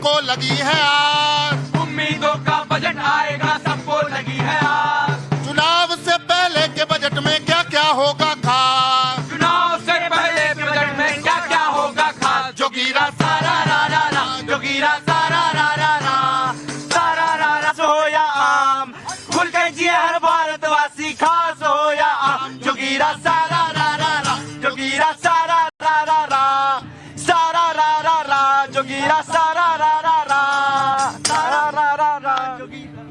सबको लगी है आस, उम्मीदों का बजट आएगा सबको लगी है आस। चुनाव से पहले के बजट में क्या क्या होगा खास, चुनाव से पहले के बजट में क्या क्या होगा खास। जोगीरा सारा रा रा रा, जोगीरा सारा रा रा रा, सारा रा रा हो या आम, खुल के जिए हर भारतवासी, खास हो या आम। जोगीरा सारा रा रा रा, जोगीरा सारा रा रा रा, सारा रा रा रा, जोगीरा सारा रा रा रा, सारा रा रा रा, जोगीरा।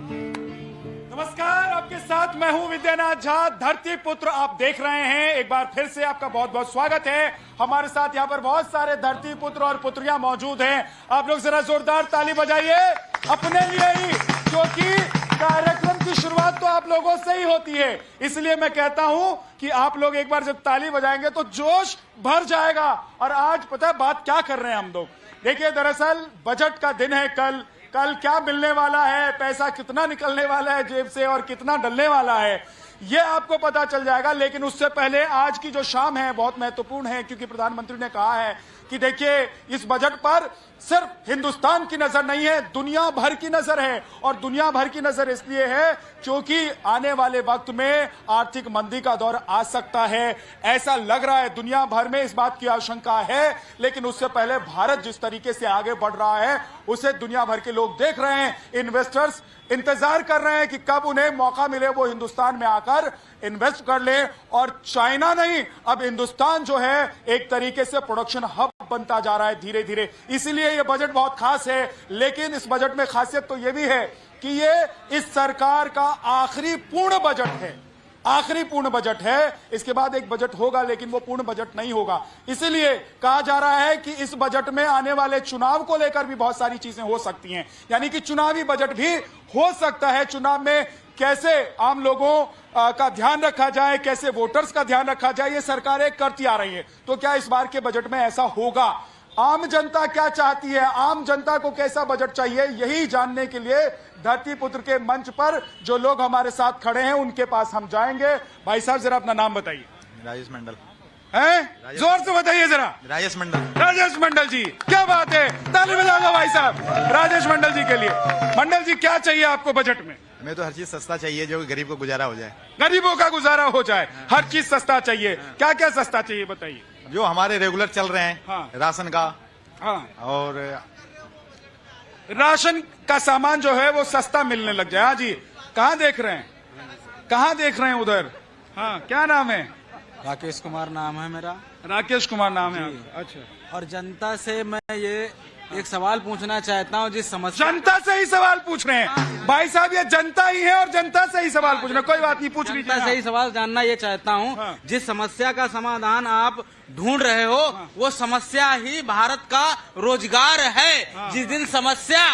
नमस्कार, आपके साथ मैं हूं विद्यानाथ झा, धरती पुत्र आप देख रहे हैं। एक बार फिर से आपका बहुत बहुत स्वागत है। हमारे साथ यहाँ पर बहुत सारे धरती पुत्र और पुत्रियां मौजूद हैं। आप लोग जरा जोरदार ताली बजाइए अपने लिए ही, क्योंकि कार्यक्रम की शुरुआत तो आप लोगों से ही होती है। इसलिए मैं कहता हूं कि आप लोग एक बार जब ताली बजाएंगे तो जोश भर जाएगा। और आज पता है बात क्या कर रहे हैं हम लोग। देखिए, दरअसल बजट का दिन है कल क्या मिलने वाला है, पैसा कितना निकलने वाला है जेब से और कितना डलने वाला है, ये आपको पता चल जाएगा। लेकिन उससे पहले आज की जो शाम है बहुत महत्वपूर्ण है, क्योंकि प्रधानमंत्री ने कहा है कि देखिए, इस बजट पर सिर्फ हिंदुस्तान की नजर नहीं है, दुनिया भर की नजर है। और दुनिया भर की नजर इसलिए है क्योंकि आने वाले वक्त में आर्थिक मंदी का दौर आ सकता है, ऐसा लग रहा है। दुनिया भर में इस बात की आशंका है, लेकिन उससे पहले भारत जिस तरीके से आगे बढ़ रहा है उसे दुनिया भर के लोग देख रहे हैं। इन्वेस्टर्स इंतजार कर रहे हैं कि कब उन्हें मौका मिले वो हिंदुस्तान में आकर इन्वेस्ट कर ले। और चाइना नहीं, अब हिंदुस्तान जो है एक तरीके से प्रोडक्शन हब बनता जा रहा है धीरे धीरे। इसलिए ये बजट बहुत खास है। लेकिन इस बजट में खासियत तो ये भी है कि ये इस सरकार का आखिरी पूर्ण बजट है, आखिरी पूर्ण बजट है। इसके बाद एक बजट होगा, लेकिन वो पूर्ण बजट नहीं होगा। इसीलिए कहा जा रहा है कि इस बजट में आने वाले चुनाव को लेकर भी बहुत सारी चीजें हो सकती हैं, यानी कि चुनावी बजट भी हो सकता है। चुनाव में कैसे आम लोगों का ध्यान रखा जाए, कैसे वोटर्स का ध्यान रखा जाए, ये सरकारें करती आ रही है। तो क्या इस बार के बजट में ऐसा होगा? आम जनता क्या चाहती है, आम जनता को कैसा बजट चाहिए, यही जानने के लिए धरती पुत्र के मंच पर जो लोग हमारे साथ खड़े हैं उनके पास हम जाएंगे। भाई साहब, जरा अपना नाम बताइए। राजेश मंडल। हैं? जोर से बताइए जरा। राजेश मंडल। राजेश मंडल जी, क्या बात है, ताली बजाओ भाई साहब राजेश मंडल जी के लिए। मंडल जी, क्या चाहिए आपको बजट में? हमें तो हर चीज सस्ता चाहिए जो गरीब को गुजारा हो जाए, गरीबों का गुजारा हो जाए। हर चीज सस्ता चाहिए। क्या क्या सस्ता चाहिए बताइए। जो हमारे रेगुलर चल रहे हैं। हाँ। राशन का। हाँ। और राशन का सामान जो है वो सस्ता मिलने लग जाए। हाँ जी, कहाँ देख रहे हैं, कहाँ देख रहे हैं उधर? हाँ, क्या नाम है? राकेश कुमार नाम है मेरा। राकेश कुमार नाम है। अच्छा। और जनता से मैं ये एक सवाल पूछना चाहता हूँ, जिस समस्या। जनता से ही सवाल पूछ रहे हैं भाई साहब, ये जनता ही है और जनता से ही सवाल पूछ रहे हैं। कोई बात नहीं, पूछ लीजिए। जनता से ही सवाल जानना ये चाहता हूँ। हाँ। जिस समस्या का समाधान आप ढूंढ रहे हो, वो समस्या ही भारत का रोजगार है। जिस दिन समस्या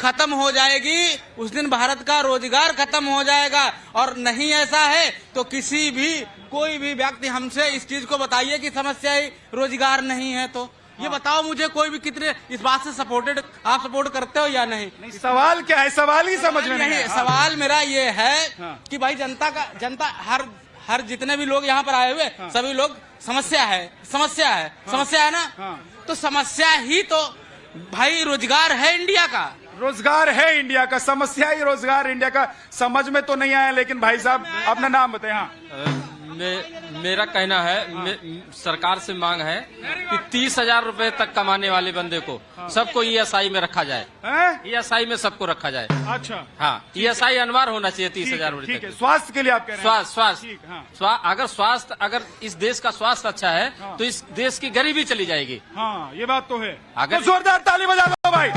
खत्म हो जाएगी उस दिन भारत का रोजगार खत्म हो जाएगा। और नहीं ऐसा है तो किसी भी कोई भी व्यक्ति हमसे इस चीज को बताइए कि समस्या ही रोजगार नहीं है, तो ये बताओ मुझे, कोई भी कितने इस बात से सपोर्टेड, आप सपोर्ट करते हो या नहीं? सवाल क्या है, सवाल ही समझ में नहीं है। सवाल मेरा ये है कि भाई जनता हर जितने भी लोग यहाँ पर आए हुए सभी लोग समस्या है ना। तो समस्या ही तो भाई रोजगार है इंडिया का। रोजगार है इंडिया का, समस्या ही रोजगार इंडिया का। समझ में तो नहीं आया, लेकिन भाई साहब अपना नाम बताएं। हाँ। मेरा कहना है, सरकार से मांग है कि 30,000 रुपए तक कमाने वाले बंदे को सबको ESI में रखा जाए। ESI में सबको रखा जाए। अच्छा। हाँ, ESI अनिवार्य होना चाहिए 30,000 रुपए तक। स्वास्थ्य के लिए आप कह रहे हैं? स्वास्थ्य अगर इस देश का स्वास्थ्य अच्छा है तो इस देश की गरीबी चली जाएगी। हाँ, ये बात तो है। अगर तो जोरदार ताली बजा दो भाई।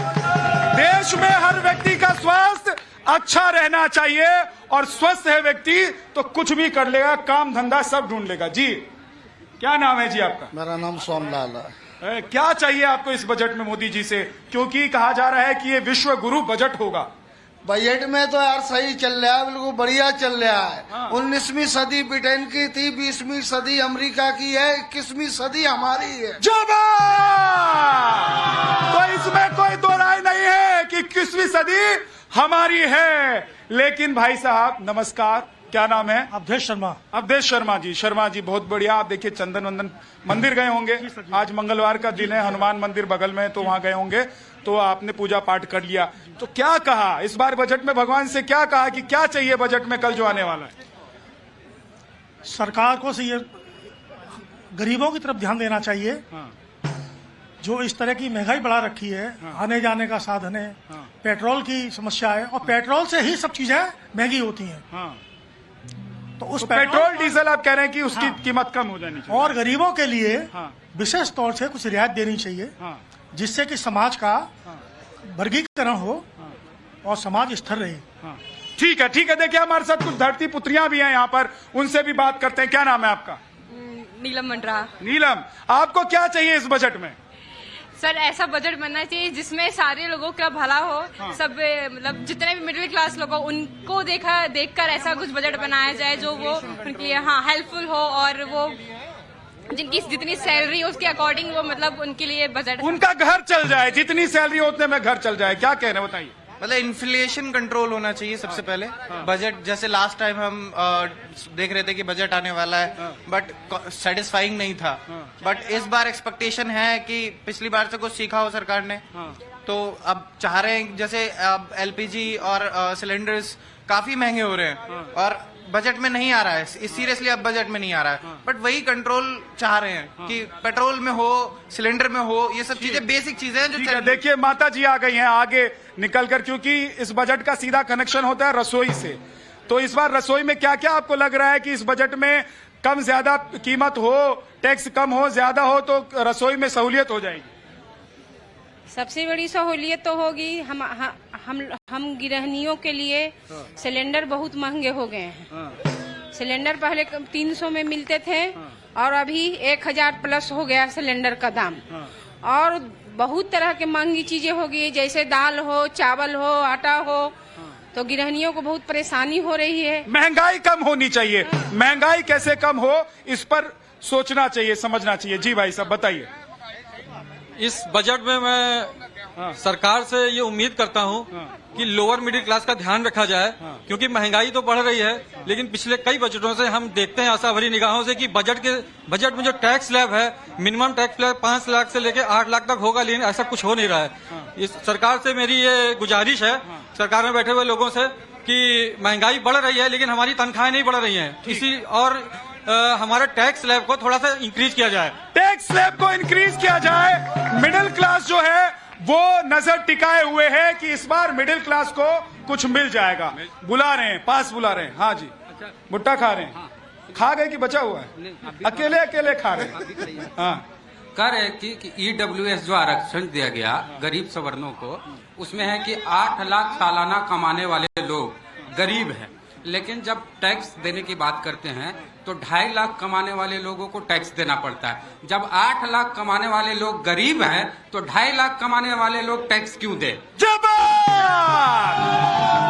देश में हर व्यक्ति का स्वास्थ्य अच्छा रहना चाहिए, और स्वस्थ है व्यक्ति तो कुछ भी कर लेगा, काम धंधा सब ढूंढ लेगा। जी, क्या नाम है जी आपका? मेरा नाम सोमलाल है। क्या चाहिए आपको इस बजट में मोदी जी से, क्योंकि कहा जा रहा है कि ये विश्व गुरु बजट होगा? बजट में तो यार सही चल रहा है, बिल्कुल बढ़िया चल रहा है। 19वीं सदी ब्रिटेन की थी, 20वीं सदी अमेरिका की है, 21वीं सदी हमारी है। तो इसमें कोई दो राय नहीं है कि 21वीं सदी हमारी है। लेकिन भाई साहब नमस्कार, क्या नाम है? अवधेश शर्मा। अवधेश शर्मा जी। शर्मा जी बहुत बढ़िया। आप देखिए चंदन वंदन मंदिर गए होंगे, आज मंगलवार का दिन है, हनुमान मंदिर बगल में, तो वहां गए होंगे, तो आपने पूजा पाठ कर लिया। तो क्या कहा इस बार बजट में, भगवान से क्या कहा कि क्या चाहिए बजट में कल जो आने वाला है? सरकार को ये गरीबों की तरफ ध्यान देना चाहिए। हाँ। जो इस तरह की महंगाई बढ़ा रखी है, आने जाने का साधन है, पेट्रोल की समस्या है, और पेट्रोल से ही सब चीजें महंगी होती हैं। हाँ। तो उस पेट्रोल डीजल आप कह रहे हैं कि उसकी कीमत कम हो जानी चाहिए, और गरीबों के लिए हाँ। विशेष तौर से कुछ रियायत देनी चाहिए, हाँ। जिससे कि समाज का वर्गीकरण हो और समाज स्थिर रहे। हाँ। ठीक है, ठीक है। देखिए हमारे साथ कुछ धरती पुत्रियां भी हैं यहाँ पर, उनसे भी बात करते हैं। क्या नाम है आपका? नीलम मंडरा। नीलम, आपको क्या चाहिए इस बजट में? सर ऐसा बजट बनना चाहिए जिसमें सारे लोगों का भला हो। सब मतलब जितने भी मिडिल क्लास लोग हो उनको देखकर ऐसा कुछ बजट बनाया जाए जो वो उनके लिए हेल्पफुल हो, और वो जिनकी जितनी सैलरी हो उसके अकॉर्डिंग वो मतलब उनके लिए बजट, उनका घर चल जाए, जितनी सैलरी हो उतने में घर चल जाए। क्या कह रहे हैं बताइए? मतलब इन्फ्लेशन कंट्रोल होना चाहिए सबसे पहले। बजट जैसे लास्ट टाइम हम देख रहे थे कि बजट आने वाला है, बट सेटिस्फाइंग नहीं था। बट इस बार एक्सपेक्टेशन है कि पिछली बार से कुछ सीखा हो सरकार ने, तो अब चाह रहे हैं जैसे अब एलपीजी और सिलेंडर्स काफी महंगे हो रहे हैं और बजट में नहीं आ रहा है, सीरियसली अब बजट में नहीं आ रहा है, बट वही कंट्रोल चाह रहे हैं कि पेट्रोल में हो, सिलेंडर में हो, ये सब चीजें बेसिक चीजें हैं जो। देखिए माता जी आ गई हैं आगे निकलकर, क्योंकि इस बजट का सीधा कनेक्शन होता है रसोई से। तो इस बार रसोई में क्या क्या आपको लग रहा है कि इस बजट में कम ज्यादा कीमत हो, टैक्स कम हो ज्यादा हो तो रसोई में सहूलियत हो जाएगी? सबसे बड़ी सहूलियत तो होगी हम गृहिणियों के लिए सिलेंडर बहुत महंगे हो गए हैं। सिलेंडर पहले 300 में मिलते थे और अभी 1000 प्लस हो गया सिलेंडर का दाम। और बहुत तरह के महंगी चीजें हो गई, जैसे दाल हो, चावल हो, आटा हो, तो गृहिणियों को बहुत परेशानी हो रही है। महंगाई कम होनी चाहिए, महंगाई कैसे कम हो इस पर सोचना चाहिए, समझना चाहिए। जी भाई साहब बताइए। इस बजट में मैं सरकार से ये उम्मीद करता हूँ कि लोअर मिडिल क्लास का ध्यान रखा जाए, क्योंकि महंगाई तो बढ़ रही है, लेकिन पिछले कई बजटों से हम देखते हैं आशा भरी निगाहों से कि बजट में जो टैक्स स्लैब है, मिनिमम टैक्स स्लैब 5 लाख से लेकर 8 लाख तक होगा, लेकिन ऐसा कुछ हो नहीं रहा है। इस सरकार से मेरी ये गुजारिश है, सरकार में बैठे हुए लोगों से, कि महंगाई बढ़ रही है लेकिन हमारी तनख्वाहें नहीं बढ़ रही हैं, और हमारा टैक्स स्लैब को थोड़ा सा इंक्रीज किया जाए। टैक्स स्लैब को इंक्रीज किया जाए। मिडिल क्लास जो है वो नजर टिकाए हुए है कि इस बार मिडिल क्लास को कुछ मिल जाएगा। बुला रहे हैं, पास बुला रहे हैं। हाँ जी, भुट्टा खा रहे हैं? खा गए कि बचा हुआ है? अकेले अकेले खा रहे हैं? हाँ। कह रहे कि ईडब्ल्यूएस जो आरक्षण दिया गया गरीब सवर्णों को, उसमें है कि 8 लाख सालाना कमाने वाले लोग गरीब हैं, लेकिन जब टैक्स देने की बात करते हैं तो 2.5 लाख कमाने वाले लोगों को टैक्स देना पड़ता है। जब 8 लाख कमाने वाले लोग गरीब हैं तो 2.5 लाख कमाने वाले लोग टैक्स क्यों दे?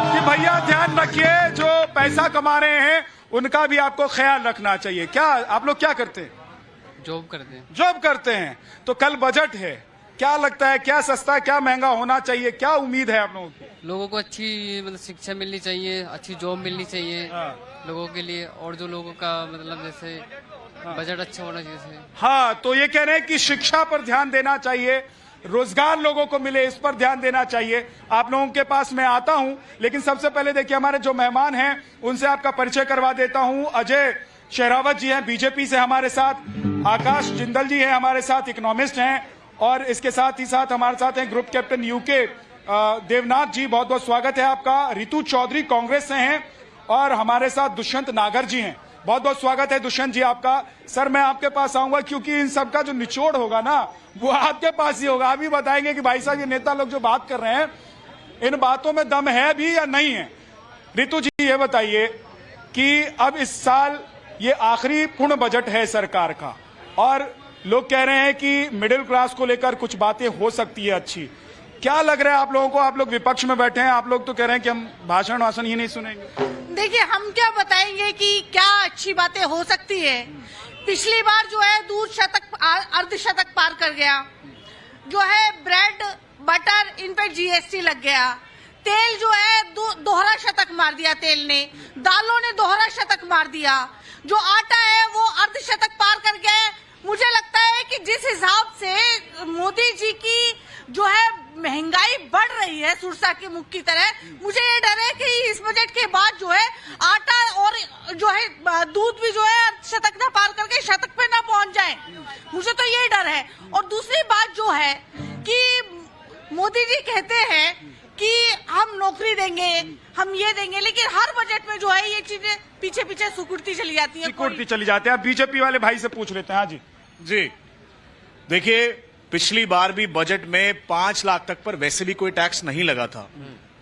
कि भैया ध्यान रखिए, जो पैसा कमा रहे हैं उनका भी आपको ख्याल रखना चाहिए। क्या आप लोग क्या करते हैं? जॉब करते हैं। जॉब करते हैं। तो कल बजट है, क्या लगता है क्या सस्ता क्या महंगा होना चाहिए? क्या उम्मीद है आप लोगों की? लोगों को अच्छी मतलब शिक्षा मिलनी चाहिए, अच्छी जॉब मिलनी चाहिए लोगों के लिए, और जो लोगों का मतलब जैसे बजट अच्छा होना चाहिए। हाँ, तो ये कह रहे हैं कि शिक्षा पर ध्यान देना चाहिए, रोजगार लोगों को मिले इस पर ध्यान देना चाहिए। आप लोगों के पास मैं आता हूं, लेकिन सबसे पहले देखिए हमारे जो मेहमान हैं उनसे आपका परिचय करवा देता हूं। अजय शेरावत जी हैं बीजेपी से हमारे साथ, आकाश जिंदल जी हैं हमारे साथ, इकोनॉमिस्ट हैं, और इसके साथ ही साथ हमारे साथ हैं ग्रुप कैप्टन यूके देवनाथ जी, बहुत बहुत स्वागत है आपका। रितु चौधरी कांग्रेस से हैं, और हमारे साथ दुष्यंत नागर जी हैं, बहुत बहुत स्वागत है दुष्यंत जी आपका। सर मैं आपके पास आऊंगा क्योंकि इन सबका जो निचोड़ होगा ना वो आपके पास ही होगा। आप ही बताएंगे कि भाई साहब ये नेता लोग जो बात कर रहे हैं इन बातों में दम है भी या नहीं है। रितु जी ये बताइए कि अब इस साल ये आखिरी पूर्ण बजट है सरकार का, और लोग कह रहे हैं कि मिडिल क्लास को लेकर कुछ बातें हो सकती है अच्छी। क्या लग रहा है आप लोगों को? आप लोग विपक्ष में बैठे हैं, आप लोग तो कह रहे हैं कि हम भाषण वाषण ही नहीं सुनेंगे। देखिए हम क्या बताएंगे कि क्या अच्छी बातें हो सकती है। पिछली बार जो है दूध शतक अर्धशतक पार कर गया, जो है ब्रेड बटर इन पे जीएसटी लग गया, तेल जो है दोहरा शतक मार दिया, तेल ने, दालों ने दोहरा शतक मार दिया, जो आटा है वो अर्धशतक पार कर गया है। मुझे लगता है कि जिस हिसाब से मोदी जी की जो है महंगाई बढ़ रही है सुरसा के मुख की तरह, मुझे ये डर है कि इस बजट के बाद जो है आटा और जो है दूध भी जो है शतक ना पार करके शतक पे ना पहुंच जाए, मुझे तो ये डर है। और दूसरी बात जो है कि मोदी जी कहते हैं कि हम नौकरी देंगे, हम ये देंगे, लेकिन हर बजट में जो है ये चीजें पीछे पीछे सिकुड़ती चली जाती है, सिकुड़ती चली जाती है। आप बीजेपी वाले भाई से पूछ लेते हैं। हाँ जी जी, देखिए पिछली बार भी बजट में 5 लाख तक पर वैसे भी कोई टैक्स नहीं लगा था।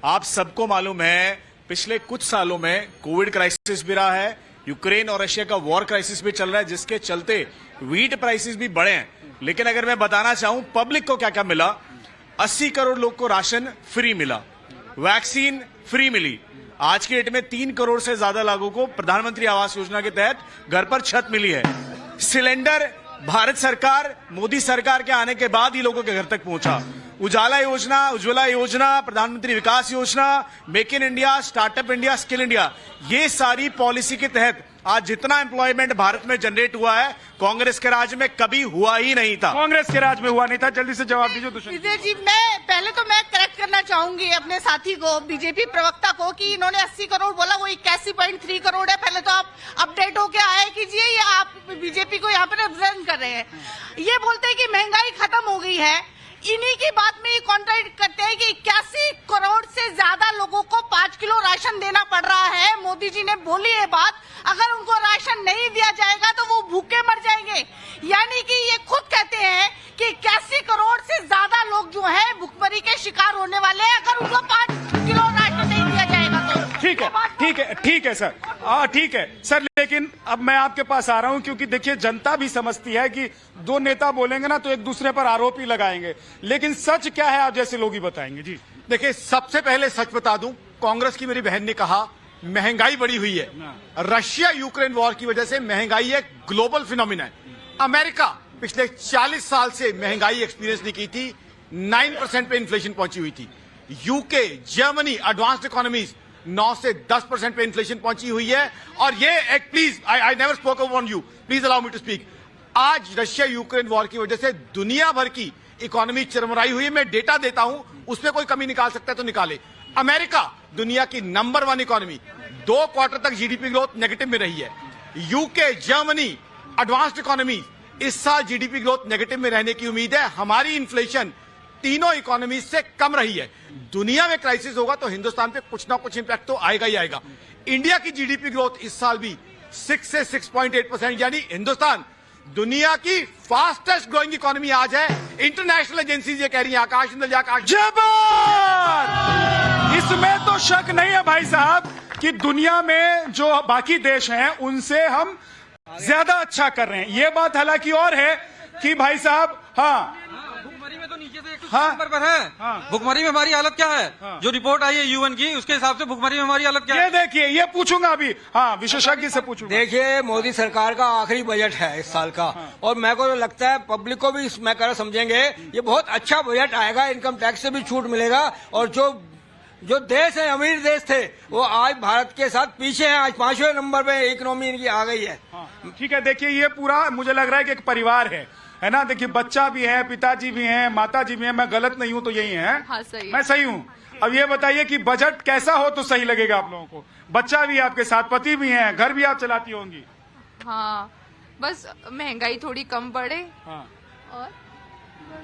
आप सबको मालूम है पिछले कुछ सालों में कोविड क्राइसिस भी रहा है, यूक्रेन और रशिया का वॉर क्राइसिस भी चल रहा है, जिसके चलते व्हीट प्राइसेस भी बढ़े हैं। लेकिन अगर मैं बताना चाहूं पब्लिक को क्या क्या मिला, 80 करोड़ लोग को राशन फ्री मिला, वैक्सीन फ्री मिली, आज की डेट में 3 करोड़ से ज्यादा लोगों को प्रधानमंत्री आवास योजना के तहत घर पर छत मिली है, सिलेंडर भारत सरकार मोदी सरकार के आने के बाद ही लोगों के घर तक पहुंचा, उजाला योजना, उज्ज्वला योजना, प्रधानमंत्री विकास योजना, make in India, startup India, skill India, ये सारी पॉलिसी के तहत आज जितना एम्प्लॉयमेंट भारत में जनरेट हुआ है कांग्रेस के राज में कभी हुआ ही नहीं था। कांग्रेस के राज में हुआ नहीं था। जल्दी से जवाब दीजिए दुष्यंत विजय जी। मैं करेक्ट करना चाहूंगी अपने साथी को, बीजेपी प्रवक्ता को, कि इन्होंने 80 करोड़ बोला, वो 81.3 करोड़ है। पहले तो आप अपडेट होके आए कीजिए, ये आप बीजेपी को यहाँ पे रिप्रेजेंट कर रहे हैं। ये बोलते हैं कि महंगाई खत्म हो गई है, इन्हीं की बात में ये कॉन्ट्रडिक्ट करते हैं कि 81 करोड़ से ज्यादा लोगों को 5 किलो राशन देना पड़ रहा है। मोदी जी ने बोली ये बात, अगर उनको राशन नहीं दिया जाएगा तो वो भूखे मर जाएंगे। यानी कि ये खुद कहते हैं कि 81 करोड़ से ज्यादा लोग जो है भूखमरी के शिकार होने वाले हैं अगर उनको 5 किलो राशन नहीं दिया जाएगा तो। ठीक है सर, ठीक है सर, लेकिन अब मैं आपके पास आ रहा हूं क्योंकि देखिए जनता भी समझती है कि दो नेता बोलेंगे ना तो एक दूसरे पर आरोप ही लगाएंगे, लेकिन सच क्या है आप जैसे लोग ही बताएंगे। जी देखिए, सबसे पहले सच बता दूं, कांग्रेस की मेरी बहन ने कहा महंगाई बढ़ी हुई है, रशिया यूक्रेन वॉर की वजह से महंगाई एक ग्लोबल फिनोमिना है। अमेरिका पिछले 40 साल से महंगाई एक्सपीरियंस नहीं की थी, 9% पे इन्फ्लेशन पहुंची हुई थी। यूके, जर्मनी, एडवांस्ड इकोनॉमीज 9 से 10% पे इन्फ्लेशन पहुंची हुई है। और ये एक please, I never spoke on you, please allow me to speak. आज रशिया यूक्रेन वॉर की वजह से दुनिया भर की इकोनॉमी चरमराई हुई है। मैं डेटा देता हूं, उसमें कोई कमी निकाल सकता है तो निकाले। अमेरिका दुनिया की नंबर 1 इकोनॉमी, 2 क्वार्टर तक जीडीपी ग्रोथ नेगेटिव में रही है। यूके, जर्मनी, एडवांस्ड इकोनॉमी इस साल जीडीपी ग्रोथ नेगेटिव में रहने की उम्मीद है। हमारी इन्फ्लेशन तीनों इकोनॉमी से कम रही है। दुनिया में क्राइसिस होगा तो हिंदुस्तान पे कुछ ना कुछ इंपैक्ट तो आएगा ही आएगा। इंडिया की जीडीपी ग्रोथ इस साल भी 6 से 6.8%, यानी हिंदुस्तान दुनिया की फास्टेस्ट ग्रोइंग इकोनॉमी आज है। इंटरनेशनल एजेंसीज ये कह रही है, आकाश अंदर आकाश जबर, इसमें तो शक नहीं है भाई साहब कि दुनिया में जो बाकी देश हैं उनसे हम ज्यादा अच्छा कर रहे हैं। ये बात हालांकि और है कि भाई साहब, हाँ भुखमरी में तो नीचे से 1 नंबर पर है। भुखमरी में हमारी हालत क्या है? जो रिपोर्ट आई है यूएन की, उसके हिसाब से भुखमरी में हमारी हालत क्या है? ये देखिए, ये पूछूंगा अभी, हाँ विशेषज्ञ से पूछूंगा। देखिए, मोदी सरकार का आखिरी बजट है इस साल का, और मेरे को लगता है पब्लिक को भी इसमें कर समझेंगे ये बहुत अच्छा बजट आएगा। इनकम टैक्स से भी छूट मिलेगा, और जो देश है, अमीर देश थे, वो आज भारत के साथ पीछे हैं। आज 5वें नंबर पे इकोनॉमी इनकी आ गई है। ठीक है, देखिए ये पूरा मुझे लग रहा है कि एक परिवार है ना। देखिए बच्चा भी है, पिताजी भी हैं, माताजी भी हैं, मैं गलत नहीं हूं तो यही है। हाँ, सही। मैं सही हूं। अब ये बताइए कि बजट कैसा हो तो सही लगेगा आप लोगों को? बच्चा भी है आपके साथ, पति भी हैं, घर भी आप चलाती होंगी। हाँ, बस महंगाई थोड़ी कम बढ़े। हाँ।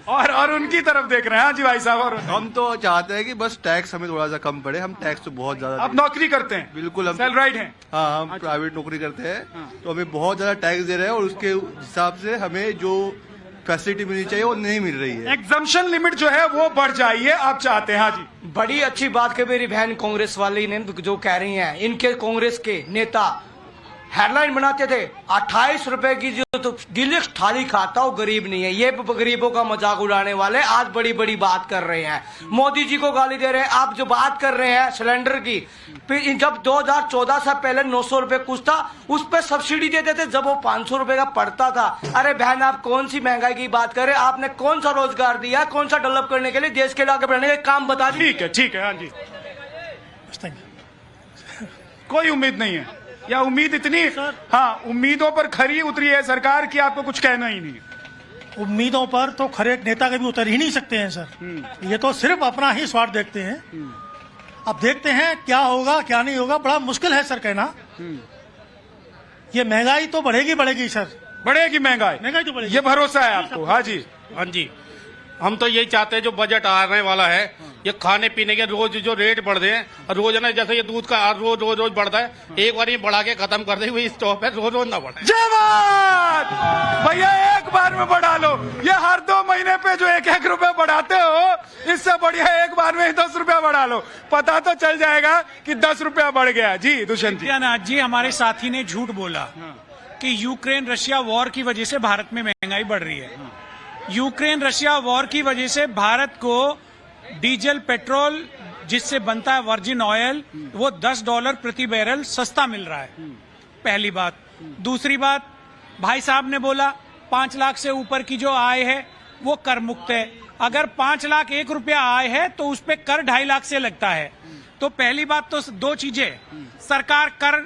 और उनकी तरफ देख रहे हैं। हाँ जी भाई साहब, और हम तो चाहते हैं कि बस टैक्स हमें थोड़ा सा कम पड़े। हम टैक्स तो बहुत ज्यादा, आप नौकरी करते हैं? बिल्कुल, हम सैलराइड हैं। हाँ, हम प्राइवेट नौकरी करते हैं। तो हमें बहुत ज्यादा टैक्स दे रहे हैं और उसके हिसाब से हमें जो फैसिलिटी मिलनी चाहिए वो नहीं मिल रही है। एग्जम्पशन लिमिट जो है वो बढ़ जाइए आप चाहते हैं। हाँ जी, बड़ी अच्छी बात है मेरी बहन कांग्रेस वाली ने जो कह रही हैं। इनके कांग्रेस के नेता हेडलाइन बनाते थे 28 रुपए की जो तो डिलक्स थाली खाता वो गरीब नहीं है। ये गरीबों का मजाक उड़ाने वाले आज बड़ी बड़ी बात कर रहे हैं, मोदी जी को गाली दे रहे हैं। आप जो बात कर रहे हैं सिलेंडर की, फिर जब 2014 से पहले 900 रुपए कुछ था, उस पर सब्सिडी देते थे जब वो 500 रुपए का पड़ता था। अरे बहन, आप कौन सी महंगाई की बात करें? आपने कौन सा रोजगार दिया, कौन सा डेवलप करने के लिए, देश के लिए आगे बढ़ने के काम बता दी? ठीक है, हाँ जी। नथिंग। कोई उम्मीद नहीं है, या उम्मीद इतनी, हाँ उम्मीदों पर खरी उतरी है सरकार की, आपको कुछ कहना ही नहीं है। उम्मीदों पर तो खरे नेता के भी उतर ही नहीं सकते हैं सर, ये तो सिर्फ अपना ही स्वार्थ देखते हैं। अब देखते हैं क्या होगा क्या नहीं होगा, बड़ा मुश्किल है सर कहना। ये महंगाई तो बढ़ेगी बढ़ेगी सर, बढ़ेगी महंगाई तो बढ़ेगी, ये भरोसा है आपको? हाँ जी, हाँ जी, हम तो यही चाहते हैं जो बजट आने वाला है, ये खाने पीने के रोज जो रेट बढ़ रहे हैं, रोज ना जैसे ये दूध का रोज रोज रोज बढ़ता है, एक बार ये बढ़ा के खत्म कर दे, वही स्टॉप है, रोज रोज ना बढ़े। जय बात भैया, एक बार में बढ़ा लो, ये हर 2 महीने पे जो 1-1 रुपया बढ़ाते हो, इससे बढ़िया एक बार में ही 10 रुपया बढ़ा लो, पता तो चल जाएगा कि 10 रुपया बढ़ गया। जी दुष्यंत जी। सत्यानाथ जी, हमारे साथी ने झूठ बोला कि यूक्रेन रशिया वॉर की वजह से भारत में महंगाई बढ़ रही है। यूक्रेन रशिया वॉर की वजह से भारत को डीजल पेट्रोल जिससे बनता है वर्जिन ऑयल, वो $10 प्रति बैरल सस्ता मिल रहा है, पहली बात। दूसरी बात, भाई साहब ने बोला 5 लाख से ऊपर की जो आय है वो कर मुक्त है। अगर 5 लाख 1 रुपया आय है तो उस पर कर 2.5 लाख से लगता है। तो पहली बात तो 2 चीजें, सरकार कर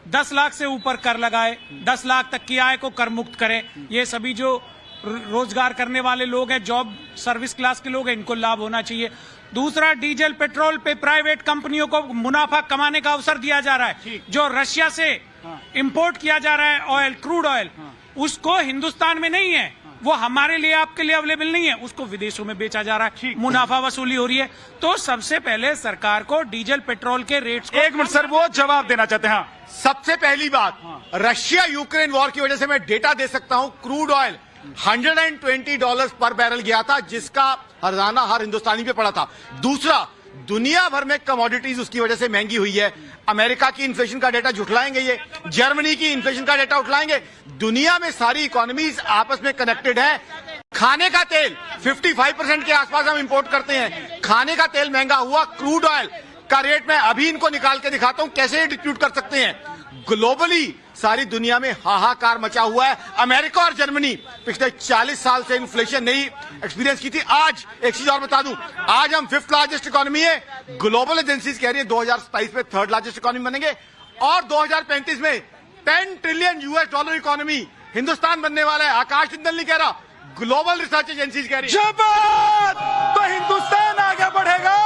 10 लाख से ऊपर कर लगाए, 10 लाख तक की आय को कर मुक्त करे। ये सभी जो रोजगार करने वाले लोग हैं, जॉब सर्विस क्लास के लोग हैं, इनको लाभ होना चाहिए। दूसरा, डीजल पेट्रोल पे प्राइवेट कंपनियों को मुनाफा कमाने का अवसर दिया जा रहा है। जो रशिया से इंपोर्ट किया जा रहा है ऑयल, क्रूड ऑयल, उसको हिंदुस्तान में नहीं है, वो हमारे लिए आपके लिए अवेलेबल नहीं है, उसको विदेशों में बेचा जा रहा है, मुनाफा वसूली हो रही है। तो सबसे पहले सरकार को डीजल पेट्रोल के रेट्स, 1 मिनट सर, वो जवाब देना चाहते हैं। हाँ। सबसे पहली बात, रशिया यूक्रेन वॉर की वजह से मैं डेटा दे सकता हूं, क्रूड ऑयल $120 पर बैरल गया था, जिसका हर्जाना हर हिंदुस्तानी पे पड़ा था। दूसरा, दुनिया भर में कमोडिटीज उसकी वजह से महंगी हुई है। अमेरिका की इन्फ्लेशन का डेटा झुठलाएंगे ये, जर्मनी की इन्फ्लेशन का डेटा उठलाएंगे। दुनिया में सारी इकोनॉमीज आपस में कनेक्टेड है। खाने का तेल 55% के आसपास हम इंपोर्ट करते हैं, खाने का तेल महंगा हुआ। क्रूड ऑयल का रेट मैं अभी इनको निकाल के दिखाता हूं कैसे डिस्प्यूट कर सकते हैं। ग्लोबली सारी दुनिया में हाहाकार मचा हुआ है। अमेरिका और जर्मनी पिछले 40 साल से इन्फ्लेशन नहीं एक्सपीरियंस की थी। आज एक चीज और बता दूं, आज हम 5th लार्जेस्ट इकोनॉमी है। ग्लोबल एजेंसीज कह रही है 2027 में 3rd लार्जेस्ट इकोनॉमी बनेंगे और 2035 में $10 ट्रिलियन इकोनॉमी हिंदुस्तान बनने वाला है। आकाश जिंदल नहीं कह रहा, ग्लोबल रिसर्च एजेंसीज कह रही है। तो हिंदुस्तान आगे बढ़ेगा,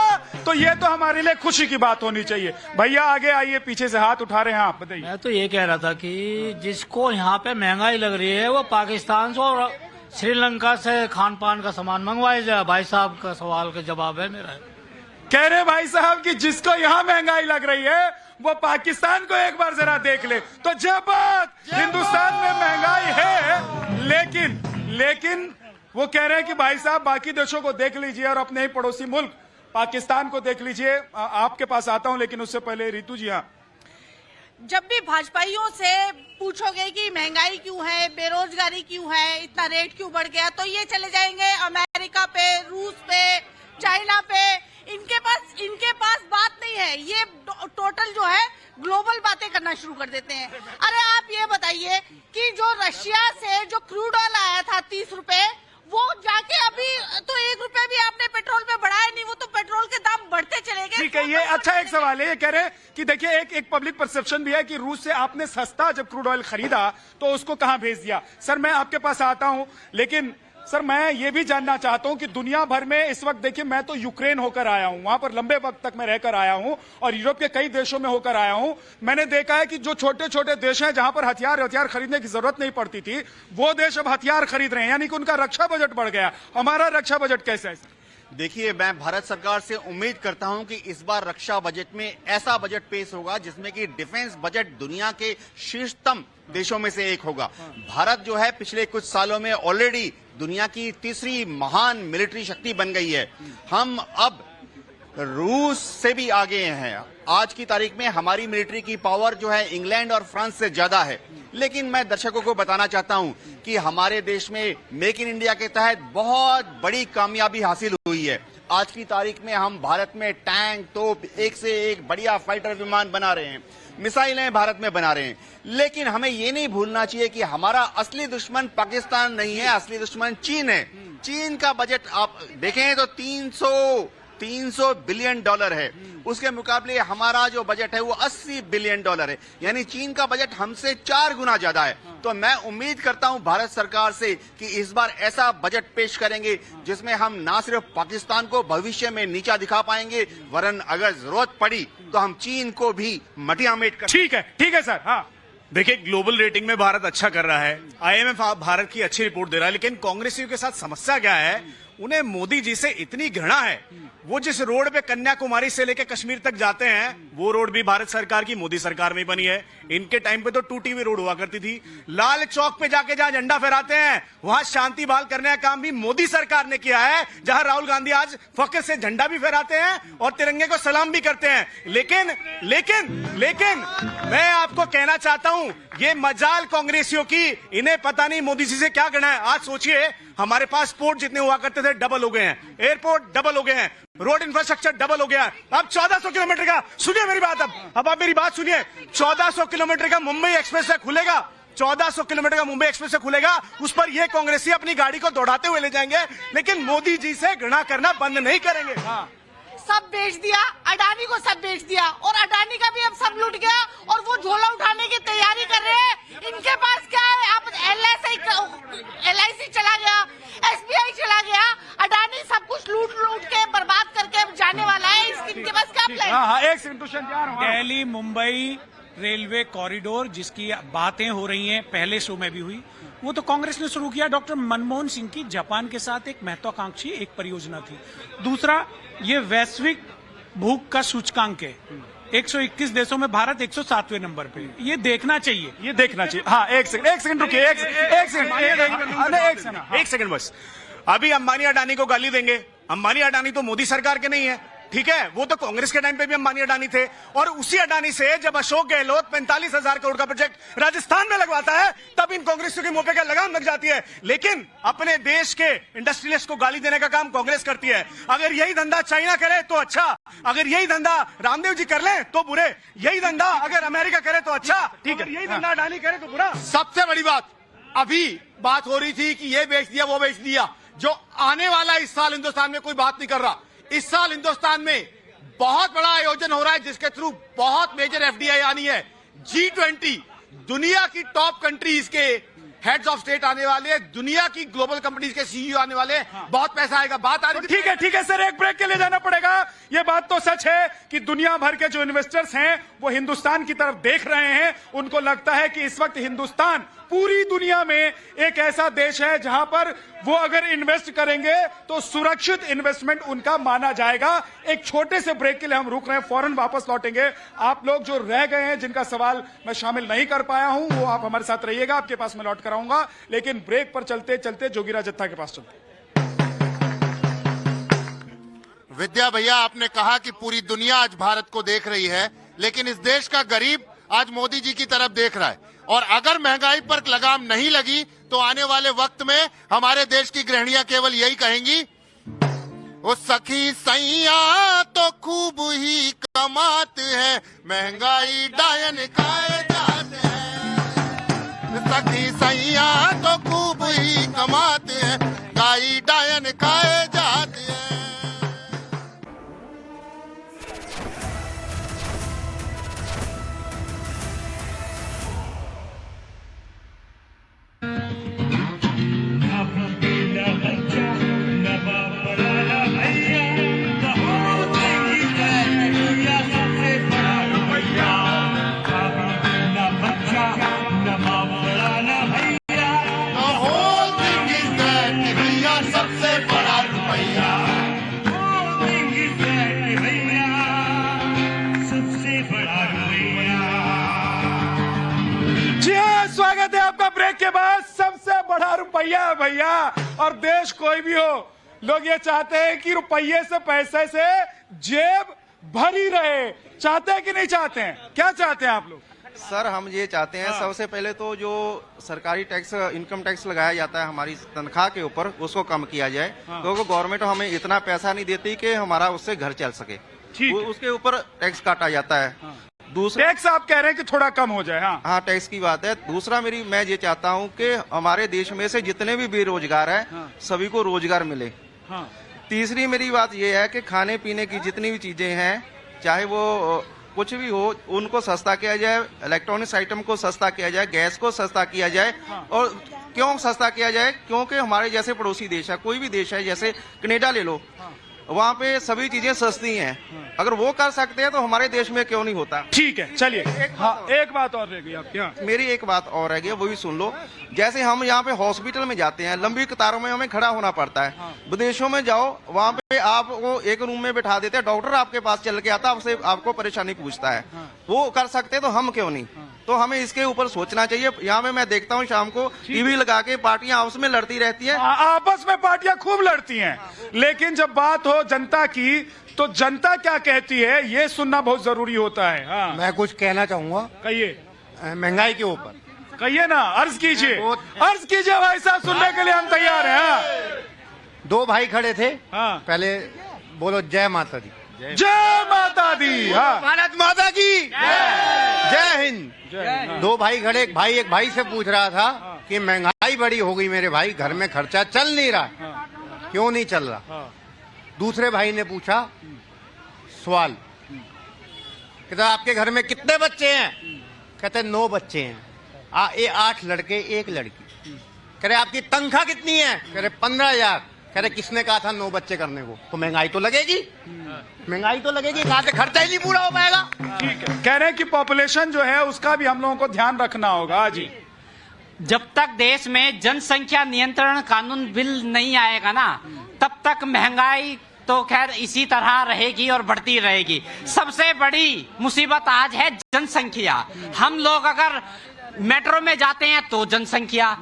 तो ये तो हमारे लिए खुशी की बात होनी चाहिए। भैया आगे आइए, पीछे से हाथ उठा रहे हैं आप, बताइए। मैं तो ये कह रहा था कि जिसको यहाँ पे महंगाई लग रही है वो पाकिस्तान से और श्रीलंका से खान पान का सामान मंगवाया जाए। भाई साहब का सवाल का जवाब है मेरा। कह रहे भाई साहब कि जिसको यहाँ महंगाई लग रही है वो पाकिस्तान को एक बार जरा देख ले। तो जब हिंदुस्तान में महंगाई है, लेकिन वो कह रहे हैं कि भाई साहब बाकी देशों को देख लीजिए और अपने ही पड़ोसी मुल्क पाकिस्तान को देख लीजिए। आपके पास आता हूं, लेकिन उससे पहले रितु जी। हाँ, जब भी भाजपाइयों से पूछोगे कि महंगाई क्यों है, बेरोजगारी क्यों है, इतना रेट क्यों बढ़ गया, तो ये चले जाएंगे अमेरिका पे, रूस पे, चाइना पे। इनके पास बात नहीं है, ये टोटल जो है ग्लोबल बातें करना शुरू कर देते हैं। अरे आप ये बताइए कि जो रशिया से जो क्रूड ऑयल आया था 30 रुपए, वो जाके अभी तो 1 रुपया भी आपने पेट्रोल पे बढ़ाया नहीं, वो तो पेट्रोल के दाम बढ़ते चले गए। ठीक है, ये अच्छा एक सवाल है। ये कह रहे हैं कि देखिए एक पब्लिक परसेप्शन भी है कि रूस से आपने सस्ता जब क्रूड ऑयल खरीदा तो उसको कहां भेज दिया। सर मैं आपके पास आता हूं, लेकिन सर मैं ये भी जानना चाहता हूं कि दुनिया भर में इस वक्त देखिए, मैं तो यूक्रेन होकर आया हूं, वहां पर लंबे वक्त तक मैं रहकर आया हूं और यूरोप के कई देशों में होकर आया हूं। मैंने देखा है कि जो छोटे छोटे देश हैं जहां पर हथियार खरीदने की जरूरत नहीं पड़ती थी, वो देश अब हथियार खरीद रहे हैं, यानी कि उनका रक्षा बजट बढ़ गया। हमारा रक्षा बजट कैसा है? देखिए, मैं भारत सरकार से उम्मीद करता हूं कि इस बार रक्षा बजट में ऐसा बजट पेश होगा जिसमें कि डिफेंस बजट दुनिया के शीर्षतम देशों में से एक होगा। भारत जो है पिछले कुछ सालों में ऑलरेडी दुनिया की 3री महान मिलिट्री शक्ति बन गई है। हम अब रूस से भी आगे हैं। आज की तारीख में हमारी मिलिट्री की पावर जो है इंग्लैंड और फ्रांस से ज्यादा है। लेकिन मैं दर्शकों को बताना चाहता हूं कि हमारे देश में मेक इन इंडिया के तहत बहुत बड़ी कामयाबी हासिल हुई है। आज की तारीख में हम भारत में टैंक, तोप, एक से एक बढ़िया फाइटर विमान बना रहे हैं, मिसाइलें भारत में बना रहे हैं। लेकिन हमें ये नहीं भूलना चाहिए कि हमारा असली दुश्मन पाकिस्तान नहीं है, असली दुश्मन चीन है। चीन का बजट आप देखें तो 300 बिलियन डॉलर है, उसके मुकाबले हमारा जो बजट है वो 80 बिलियन डॉलर है, यानी चीन का बजट हमसे 4 गुना ज्यादा है। तो मैं उम्मीद करता हूं भारत सरकार से कि इस बार ऐसा बजट पेश करेंगे जिसमें हम ना सिर्फ पाकिस्तान को भविष्य में नीचा दिखा पाएंगे, वरन अगर जरूरत पड़ी तो हम चीन को भी मटियामेट कर। ठीक है सर। हाँ, देखिए, ग्लोबल रेटिंग में भारत अच्छा कर रहा है, IMF भारत की अच्छी रिपोर्ट दे रहा है, लेकिन कांग्रेसियों के साथ समस्या क्या है, उन्हें मोदी जी से इतनी घृणा है। वो जिस रोड पे कन्याकुमारी से लेकर कश्मीर तक जाते हैं, वो रोड भी भारत सरकार की मोदी सरकार में बनी है। इनके टाइम पे तो टूटी हुई रोड हुआ करती थी। लाल चौक पे जाके जहां झंडा फहराते हैं, वहां शांति बहाल करने का काम भी मोदी सरकार ने किया है, जहां राहुल गांधी आज फख्र से झंडा भी फहराते हैं और तिरंगे को सलाम भी करते हैं। लेकिन मैं आपको कहना चाहता हूं, ये मजाल कांग्रेसियों की, इन्हें पता नहीं मोदी जी से क्या करना है। आज सोचिए, हमारे पास पोर्ट जितने हुआ करते थे डबल हो गए हैं, एयरपोर्ट डबल हो गए हैं, रोड इंफ्रास्ट्रक्चर डबल हो गया है। अब 1400 किलोमीटर का, सुनिए मेरी बात, अब आप मेरी बात सुनिए, 1400 किलोमीटर का मुंबई एक्सप्रेस से खुलेगा, 1400 किलोमीटर का मुंबई एक्सप्रेस से खुलेगा, उस पर ये कांग्रेसी अपनी गाड़ी को दौड़ाते हुए ले जाएंगे, लेकिन मोदी जी से घृणा करना बंद नहीं करेंगे। सब बेच दिया, अडानी को सब बेच दिया, और अडानी का भी अब सब लूट गया, और वो झोला उठाने की तैयारी कर रहे हैं। इनके पास क्या है, अब LIC चला गया, SBI चला गया, अडानी सब कुछ लूट के बर्बाद करके जाने वाला है। इनके पास क्या प्लान? हाँ, एक second. Delhi Mumbai railway corridor जिसकी बातें हो रही हैं, पहले शो में भी हुई, वो तो कांग्रेस ने शुरू किया। डॉक्टर मनमोहन सिंह की जापान के साथ एक महत्वाकांक्षी एक परियोजना थी। दूसरा, ये वैश्विक भूख का सूचकांक है, 121 देशों में भारत 107वें नंबर पे। ये देखना चाहिए। हाँ, एक सेकंड रुकिए, एक सेकंड बस। अभी अंबानी अडानी को गाली देंगे, अंबानी अडानी तो मोदी सरकार के नहीं है, ठीक है, वो तो कांग्रेस के टाइम पे भी अंबानी अडानी थे। और उसी अडानी से जब अशोक गहलोत 45,000 करोड़ का प्रोजेक्ट राजस्थान में लगवाता है, तब इन कांग्रेसियों के मुंह पे क्या लगाम लग जाती है। लेकिन अपने देश के इंडस्ट्रियलिस्ट को गाली देने का काम कांग्रेस करती है। अगर यही धंधा चाइना करे तो अच्छा, अगर यही धंधा रामदेव जी कर ले तो बुरे, यही धंधा अगर अमेरिका करे तो अच्छा, ठीक है, यही धंधा अडानी करे तो बुरा। सबसे बड़ी बात, अभी बात हो रही थी कि ये बेच दिया वो बेच दिया, जो आने वाला इस साल हिंदुस्तान में कोई बात नहीं कर रहा। इस साल हिंदुस्तान में बहुत बड़ा आयोजन हो रहा है जिसके थ्रू बहुत मेजर FDI आनी है। G20, दुनिया की टॉप कंट्रीज के हेड्स ऑफ स्टेट आने वाले हैं, दुनिया की ग्लोबल कंपनीज के CEO आने वाले हैं, बहुत पैसा आएगा। बात आ रही ठीक है सर, एक ब्रेक के लिए जाना पड़ेगा। ये बात तो सच है कि दुनिया भर के जो इन्वेस्टर्स हैं वो हिंदुस्तान की तरफ देख रहे हैं। उनको लगता है कि इस वक्त हिंदुस्तान पूरी दुनिया में एक ऐसा देश है जहां पर वो अगर इन्वेस्ट करेंगे तो सुरक्षित इन्वेस्टमेंट उनका माना जाएगा। एक छोटे से ब्रेक के लिए हम रुक रहे हैं, फौरन वापस लौटेंगे। आप लोग जो रह गए हैं, जिनका सवाल मैं शामिल नहीं कर पाया हूं, वो आप हमारे साथ रहिएगा, आपके पास मैं लौट कर आऊंगा। लेकिन ब्रेक पर चलते चलते जोगीरा जत्था के पास चलते। विद्या भैया, आपने कहा कि पूरी दुनिया आज भारत को देख रही है, लेकिन इस देश का गरीब आज मोदी जी की तरफ देख रहा है। और अगर महंगाई पर लगाम नहीं लगी तो आने वाले वक्त में हमारे देश की गृहिणियां केवल यही कहेंगी, ओ सखी सैया तो खूब ही कमाते हैं, महंगाई डायन खाए जाते हैं। सखी सैया तो खूब ही कमाते हैं, गाई डायन खाए जाते हैं। के बाद सबसे बड़ा रुपया भैया। और देश कोई भी हो, लोग ये चाहते हैं कि रुपये से, पैसे से जेब भरी रहे। चाहते हैं कि नहीं चाहते हैं? क्या चाहते हैं आप लोग? सर, हम ये चाहते हैं, सबसे पहले तो जो सरकारी टैक्स, इनकम टैक्स लगाया जाता है हमारी तनख्वाह के ऊपर, उसको कम किया जाए। क्योंकि गवर्नमेंट हमें इतना पैसा नहीं देती कि हमारा उससे घर चल सके, उसके ऊपर टैक्स काटा जाता है। दूसरा, टैक्स आप कह रहे हैं कि थोड़ा कम हो जाए? हाँ, टैक्स की बात है। दूसरा, मैं ये चाहता हूँ कि हमारे देश में से जितने भी बेरोजगार हैं, सभी को रोजगार मिले। तीसरी मेरी बात ये है कि खाने पीने की जितनी भी चीजें हैं, चाहे वो कुछ भी हो, उनको सस्ता किया जाए, इलेक्ट्रॉनिक्स आइटम को सस्ता किया जाए, गैस को सस्ता किया जाए। और क्यों सस्ता किया जाए? क्योंकि हमारे जैसे पड़ोसी देश है, कोई भी देश है, जैसे कनाडा ले लो, वहाँ पे सभी चीजें सस्ती हैं। अगर वो कर सकते हैं तो हमारे देश में क्यों नहीं होता? ठीक है, चलिए। एक बात और रह गई आपकी। हाँ, मेरी एक बात और रह गई, वो भी सुन लो। जैसे हम यहाँ पे हॉस्पिटल में जाते हैं, लंबी कतारों में हमें खड़ा होना पड़ता है। विदेशों में जाओ, वहाँ पे आपको एक रूम में बिठा देते हैं, डॉक्टर आपके पास चल के आता, आपसे आपको परेशानी पूछता है। वो कर सकते तो हम क्यों नहीं? तो हमें इसके ऊपर सोचना चाहिए। यहाँ पे मैं देखता हूँ शाम को टीवी लगा के पार्टियां आपस में लड़ती रहती हैं। आपस में पार्टियां खूब लड़ती हैं, लेकिन जब बात हो जनता की, तो जनता क्या कहती है ये सुनना बहुत जरूरी होता है। हाँ। मैं कुछ कहना चाहूंगा। कहिए। महंगाई के ऊपर कहिए ना, अर्ज कीजिए, अर्ज कीजिए भाई साहब, सुनने के लिए हम तैयार हैं। हाँ। दो भाई खड़े थे। हाँ। पहले बोलो जय माता दी। जय माता दी। हाँ। भारत माता की जय हिंद। दो भाई खड़े, एक भाई से पूछ रहा था कि महंगाई बड़ी हो गई मेरे भाई, घर में खर्चा चल नहीं रहा, क्यों नहीं चल रहा? दूसरे भाई ने पूछा सवाल, कहते आपके घर में कितने बच्चे हैं? कहते 9 बच्चे हैं। 8 लड़के 1 लड़की। कह रहे आपकी तनख्वाह कितनी है? कह रहे 15,000। कह रहे किसने कहा था 9 बच्चे करने को? तो महंगाई तो लगेगी, महंगाई तो लगेगी, कहाँ से खर्चा ही नहीं पूरा हो पाएगा। ठीक है, कह रहे हैं कि पॉपुलेशन जो है उसका भी हम लोगों को ध्यान रखना होगा। जी, जब तक देश में जनसंख्या नियंत्रण कानून बिल नहीं आएगा ना, तब तक महंगाई तो खैर इसी तरह रहेगी और बढ़ती रहेगी। सबसे बड़ी मुसीबत आज है जनसंख्या। हम लोग अगर मेट्रो में जाते हैं तो जनसंख्या,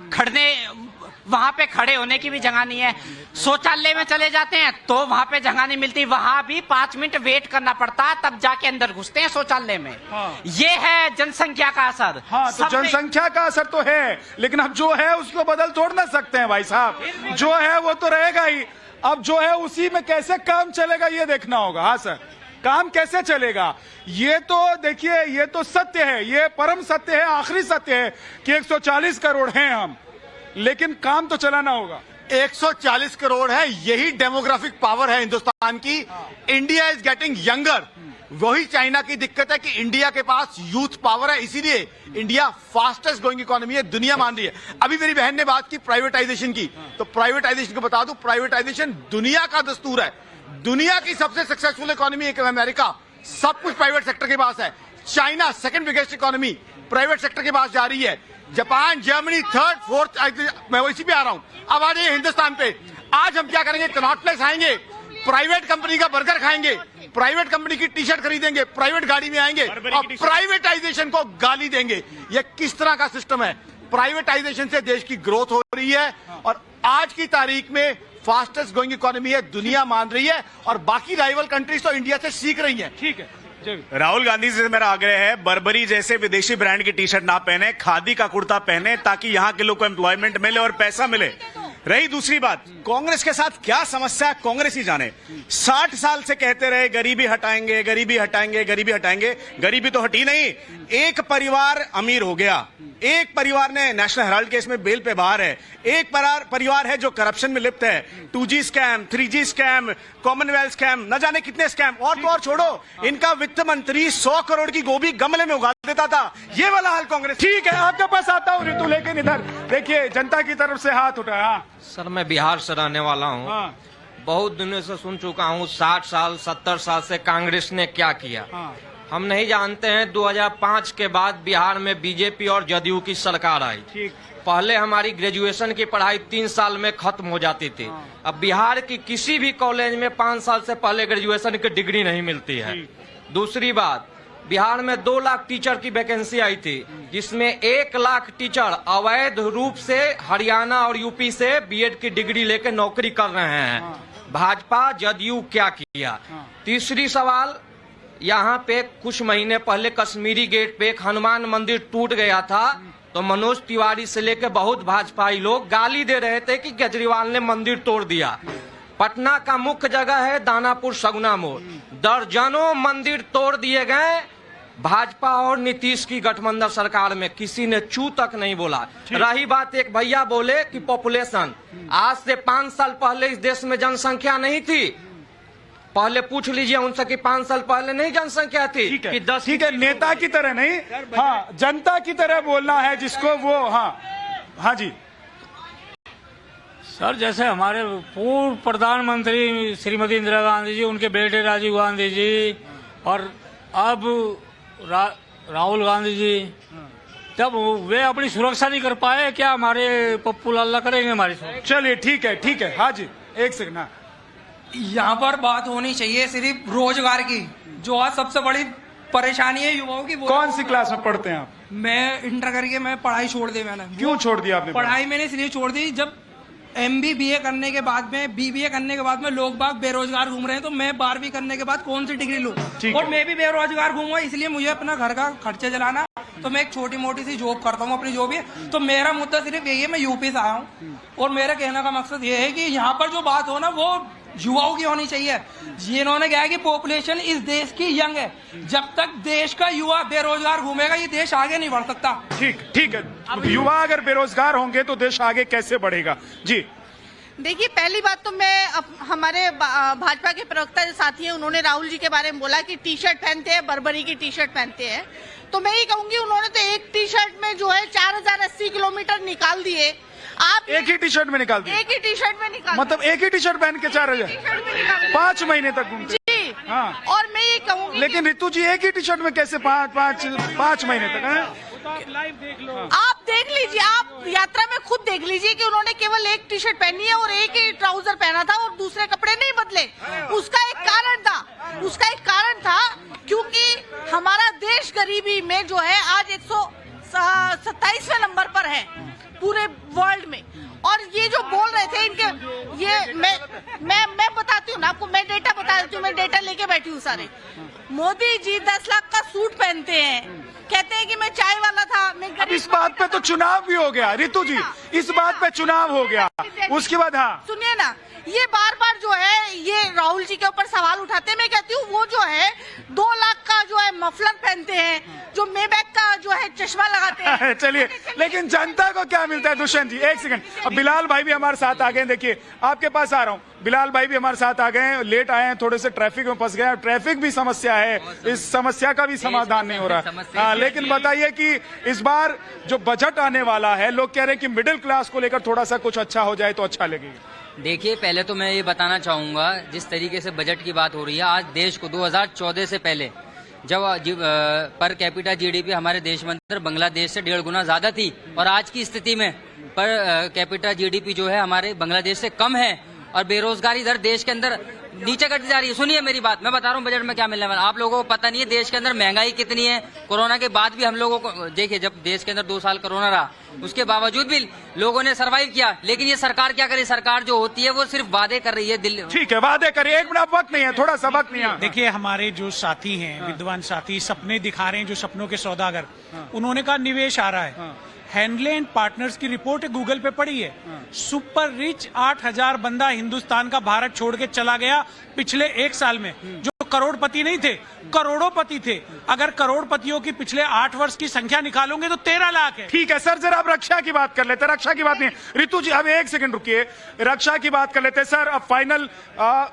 वहां पे खड़े होने की भी जगह नहीं है। शौचालय में चले जाते हैं तो वहां पे जगह नहीं मिलती, वहां भी 5 मिनट वेट करना पड़ता है, तब जाके अंदर घुसते हैं शौचालय में। हाँ। ये है जनसंख्या का असर। हाँ, तो जनसंख्या का असर तो है, लेकिन अब जो है उसको बदल तोड़ ना सकते हैं भाई साहब। जो है वो तो रहेगा ही, अब जो है उसी में कैसे काम चलेगा ये देखना होगा। हाँ सर, काम कैसे चलेगा ये तो देखिए, ये तो सत्य है, ये परम सत्य है, आखिरी सत्य है कि 140 करोड़ हैं हम, लेकिन काम तो चलाना होगा। 140 करोड़ है, यही डेमोग्राफिक पावर है हिंदुस्तान की। India is getting younger. वही चाइना की दिक्कत है कि इंडिया के पास यूथ पावर है, इसीलिए इंडिया फास्टेस्ट ग्रोइंग इकोनॉमी है, दुनिया मान रही है। अभी मेरी बहन ने बात की प्राइवेटाइजेशन की, तो प्राइवेटाइजेशन को बता दूं, प्राइवेटाइजेशन दुनिया का दस्तूर है। दुनिया की सबसे सक्सेसफुल इकोनॉमी एक अमेरिका, सब कुछ प्राइवेट सेक्टर के पास है। China second biggest economy, private sector के पास जा रही है। जापान, जर्मनी थर्ड, फोर्थ, मैं इसी पे आ रहा हूं। अब आ जाइए हिंदुस्तान पे। आज हम क्या करेंगे? कनॉट प्लेस आएंगे, प्राइवेट कंपनी का बर्गर खाएंगे, प्राइवेट कंपनी की टी शर्ट खरीदेंगे, प्राइवेट गाड़ी में आएंगे और प्राइवेटाइजेशन को गाली देंगे। ये किस तरह का सिस्टम है? प्राइवेटाइजेशन से देश की ग्रोथ हो रही है और आज की तारीख में फास्टेस्ट ग्रोइंग इकोनॉमी है, दुनिया मान रही है और बाकी राइवल कंट्रीज तो इंडिया से सीख रही है। ठीक है, राहुल गांधी से मेरा आग्रह है, बर्बरी जैसे विदेशी ब्रांड की टी शर्ट ना पहने, खादी का कुर्ता पहने, ताकि यहाँ के लोग को एम्प्लॉयमेंट मिले और पैसा मिले। रही दूसरी बात, कांग्रेस के साथ क्या समस्या है कांग्रेस ही जाने। 60 साल से कहते रहे गरीबी हटाएंगे, गरीबी हटाएंगे, गरीबी हटाएंगे, गरीबी तो हटी नहीं। एक परिवार अमीर हो गया, एक परिवार ने नेशनल हेराल्ड केस में बेल पे बाहर है, एक परिवार है जो करप्शन में लिप्त है, 2G scam, 3G scam, Commonwealth scam, न जाने कितने स्कैम। और तो और छोड़ो, इनका वित्त मंत्री 100 करोड़ की गोभी गमले में उगा देता था। ये वाला हाल कांग्रेस। ठीक है, आपके पास आता हूँ ऋतु, लेकिन इधर देखिए जनता की तरफ से हाथ उठाया। हाँ। सर, मैं बिहार से रहने वाला हूँ। हाँ। बहुत दिनों से सुन चुका हूँ 60 साल 70 साल से कांग्रेस ने क्या किया। हाँ। हम नहीं जानते हैं 2005 के बाद बिहार में बीजेपी और जदयू की सरकार आई। ठीक। पहले हमारी ग्रेजुएशन की पढ़ाई 3 साल में खत्म हो जाती थी। अब बिहार की किसी भी कॉलेज में 5 साल से पहले ग्रेजुएशन की डिग्री नहीं मिलती है। दूसरी बात, बिहार में 2 लाख टीचर की वैकेंसी आई थी, जिसमें 1 लाख टीचर अवैध रूप से हरियाणा और यूपी से बीएड की डिग्री लेकर नौकरी कर रहे हैं। भाजपा जदयू क्या किया? तीसरी सवाल, यहाँ पे कुछ महीने पहले कश्मीरी गेट पे एक हनुमान मंदिर टूट गया था, तो मनोज तिवारी से लेकर बहुत भाजपाई लोग गाली दे रहे थे कि केजरीवाल ने मंदिर तोड़ दिया। पटना का मुख्य जगह है दानापुर सगुना मोड़, दर्जनों मंदिर तोड़ दिए गए भाजपा और नीतीश की गठबंधन सरकार में किसी ने चू तक नहीं बोला। रही बात, एक भैया बोले कि पॉपुलेशन, आज से 5 साल पहले इस देश में जनसंख्या नहीं थी। पहले पूछ लीजिए उनसे कि 5 साल पहले नहीं जनसंख्या थी। कि 10 ठीक है, नेता की तरह नहीं, हाँ जनता की तरह बोलना है जिसको वो, हाँ जी सर। जैसे हमारे पूर्व प्रधानमंत्री श्रीमती इंदिरा गांधी जी, उनके बेटे राजीव गांधी जी और अब राहुल गांधी जी, जब वे अपनी सुरक्षा नहीं कर पाए, क्या हमारे पप्पू लाला करेंगे हमारी सुरक्षा? चलिए ठीक है, हाँ जी एक सेकंड। हाँ, यहाँ पर बात होनी चाहिए सिर्फ रोजगार की, जो आज सबसे बड़ी परेशानी है युवाओं की। कौन सी क्लास में पढ़ते हैं आप? मैं इंटर करके मैं पढ़ाई छोड़ दी। मैंने क्यों छोड़ दिया आपने? पढ़ाई मैंने इसलिए छोड़ दी, जब MBBA करने के बाद में, BBA करने के बाद में लोग बाग बेरोजगार घूम रहे हैं, तो मैं 12वीं करने के बाद कौन सी डिग्री लूं? और मैं भी बेरोजगार घूमूंगा, इसलिए मुझे अपना घर का खर्चे चलाना, तो मैं एक छोटी मोटी सी जॉब करता हूँ अपनी, जो भी है। तो मेरा मुद्दा सिर्फ यही है, मैं यूपी से आया हूँ और मेरा कहने का मकसद ये है कि यहाँ पर जो बात हो ना, वो युवाओं की होनी चाहिए। जिन्होंने कहा कि पॉपुलेशन इस देश की यंग है, जब तक देश का युवा बेरोजगार घूमेगा ये देश आगे नहीं बढ़ सकता। ठीक है, युवा अगर बेरोजगार होंगे तो देश आगे कैसे बढ़ेगा? जी देखिए, पहली बात तो मैं हमारे भाजपा के प्रवक्ता जो साथी हैं, उन्होंने राहुल जी के बारे में बोला कि टी-शर्ट पहनते हैं, बर्बरी की टी-शर्ट पहनते हैं। तो मैं ये कहूंगी, उन्होंने तो एक टी-शर्ट में जो है 4080 किलोमीटर निकाल दिए। आप एक ही टी-शर्ट में निकाल दिए? एक ही टी-शर्ट में निकाल, मतलब एक ही टी-शर्ट पहन के 4000 5 महीने तक घूमते? जी हाँ। और मैं ये कहूंगी, लेकिन रितु जी एक ही टी-शर्ट में कैसे 5 महीने तक है? आप देख लीजिए, आप यात्रा में खुद देख लीजिए कि उन्होंने केवल एक टी-शर्ट पहनी है और एक ही ट्राउजर पहना था और दूसरे कपड़े नहीं बदले। उसका एक कारण था क्योंकि हमारा देश गरीबी में जो है आज 127वें नंबर पर है पूरे वर्ल्ड में। और ये जो बोल रहे थे इनके, ये मैं बताती हूँ ना आपको, मैं डेटा बता देती हूँ, मैं डेटा लेके बैठी हूँ सारे। मोदी जी 10 लाख का सूट पहनते हैं, कहते हैं कि मैं चाय वाला था, मैं अब इस बात पे तो चुनाव भी हो गया रितु जी, इस बात पे चुनाव हो गया, उसके बाद हाँ सुनिए ना, ये बार बार जो है ये राहुल जी के ऊपर सवाल उठाते हैं। मैं कहती हूँ वो जो है 2 लाख का जो है मफलर पहनते हैं, जो मेबैक का जो है चश्मा लगाते हैं। चलिए, लेकिन जनता को क्या मिलता है? दुष्यंत जी एक सेकंड, अब बिलाल भाई भी हमारे साथ आ गए। देखिए आपके पास आ रहा हूँ, बिलाल भाई भी हमारे साथ आ गए, लेट आए हैं, थोड़े से ट्रैफिक में फंस गए, ट्रैफिक भी समस्या है, इस समस्या का भी समाधान नहीं हो रहा। लेकिन बताइए कि इस बार जो बजट आने वाला है, लोग कह रहे हैं कि मिडिल क्लास को लेकर थोड़ा सा कुछ अच्छा हो जाए तो अच्छा लगेगा। देखिए, पहले तो मैं ये बताना चाहूंगा, जिस तरीके से बजट की बात हो रही है, आज देश को 2014 से पहले जब पर कैपिटा GDP हमारे देश में अंदर बांग्लादेश से 1.5 गुना ज्यादा थी, और आज की स्थिति में पर कैपिटा GDP जो है हमारे बांग्लादेश से कम है, और बेरोजगारी दर देश के अंदर नीचे घटती जा रही है। सुनिए मेरी बात, मैं बता रहा हूँ बजट में क्या मिलने वाला। आप लोगों को पता नहीं है देश के अंदर महंगाई कितनी है। कोरोना के बाद भी हम लोगों को देखिए, जब देश के अंदर 2 साल कोरोना रहा, उसके बावजूद भी लोगों ने सरवाइव किया। लेकिन ये सरकार क्या करे? सरकार जो होती है वो सिर्फ वादे कर रही है। दिल्ली ठीक है, वादे करे, एक मिनट वक्त नहीं है, थोड़ा सा वक्त नहीं है। देखिए, हमारे जो साथी हैं, विद्वान साथी, सपने दिखा रहे हैं, जो सपनों के सौदागर, उन्होंने कहा निवेश आ रहा है। हैंडले एंड पार्टनर्स की रिपोर्ट गूगल पे पड़ी है, सुपर रिच 8000 बंदा हिंदुस्तान का भारत छोड़ के चला गया पिछले 1 साल में, जो करोड़पति नहीं थे, करोड़ोपति थे। अगर करोड़पतियों की पिछले 8 वर्ष की संख्या निकालोगे तो 13 लाख है। ठीक है सर, जरा आप रक्षा की बात कर लेते। रक्षा की बात नहीं, रितु जी अब 1 सेकंड रुकिए, रक्षा की बात कर लेते सर। अब फाइनल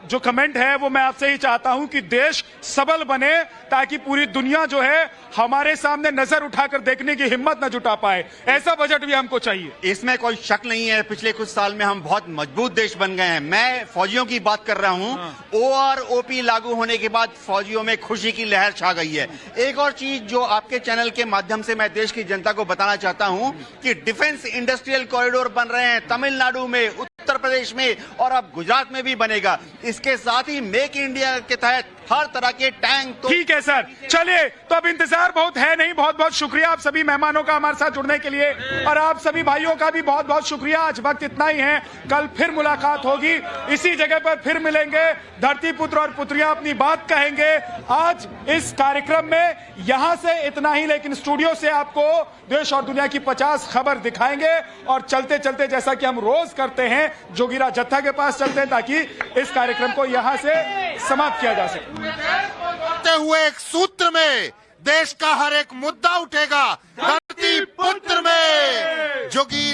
जो कमेंट है वो मैं आपसे ही चाहता हूं कि देश सबल बने, ताकि पूरी दुनिया जो है हमारे सामने नजर उठाकर देखने की हिम्मत न जुटा पाए। ऐसा बजट भी हमको चाहिए। इसमें कोई शक नहीं है, पिछले कुछ साल में हम बहुत मजबूत देश बन गए हैं। मैं फौजियों की बात कर रहा हूं। OROP लागू होने के बाद फौजियों में खुशी की लहर छा गई है। एक और चीज जो आपके चैनल के माध्यम से मैं देश की जनता को बताना चाहता हूं कि डिफेंस इंडस्ट्रियल कॉरिडोर बन रहे हैं तमिलनाडु में, उत्तर प्रदेश में, और अब गुजरात में भी बनेगा। इसके साथ ही मेक इंडिया के तहत हर तरह के टैंक तो ठीक है सर, चलिए तो अब इंतजार बहुत है नहीं। बहुत बहुत शुक्रिया आप सभी मेहमानों का हमारे साथ जुड़ने के लिए, और आप सभी भाइयों का भी बहुत बहुत शुक्रिया। आज वक्त इतना ही है, कल फिर मुलाकात होगी, इसी जगह पर फिर मिलेंगे। धरती पुत्र और पुत्रियां अपनी बात कहेंगे। आज इस कार्यक्रम में यहां से इतना ही, लेकिन स्टूडियो से आपको देश और दुनिया की 50 खबर दिखाएंगे। और चलते चलते, जैसा कि हम रोज करते हैं, जोगिरा जत्था के पास चलते हैं ताकि इस कार्यक्रम को यहां से समाप्त किया जा सके। हुए एक सूत्र में देश का हर एक मुद्दा उठेगा धरती पुत्र में। जोगी